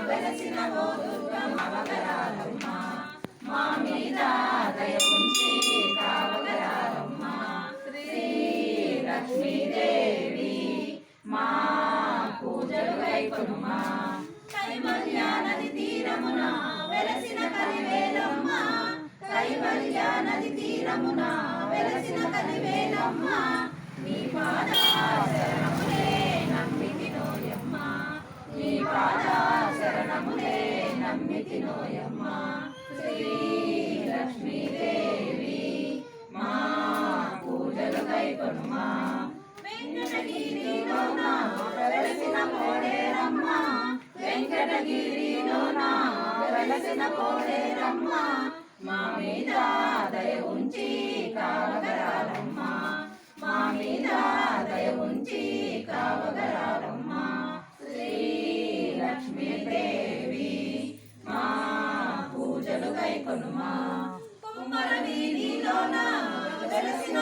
వెలసిన ఓ దుర్గమ్మ అవగరాలమ్మ మా మీద దయ ఉంచి కావగరాలమ్మ శ్రీ లక్ష్మీదేవి మా పూజలు గైకొనుమా కైవల్య నది తీరమున వెలసిన కలివేలమ్మ కైవల్య నది తీరమున వెలసిన కలివేలమ్మ నీ పాద శరణములే నమ్మితినోయమ్మ నీ పాద శరణములే నమ్మితినోయమ్మ శ్రీ లక్ష్మీదేవి మా పూజలు గైకొనుమా వెంకటగిరిలోన వెలసిన కోడేరమ్మ వెంకటగిరిలోన వెలసిన కోడేరమ్మ మా మీద దయ ఉంచి కావగరాలమ్మ మా మీద దయ ఉంచి కావగరాలమ్మ శ్రీ లక్ష్మీదేవి మా పూజలు గైకొనుమా కుమ్మర వీధిలోన వెలసిన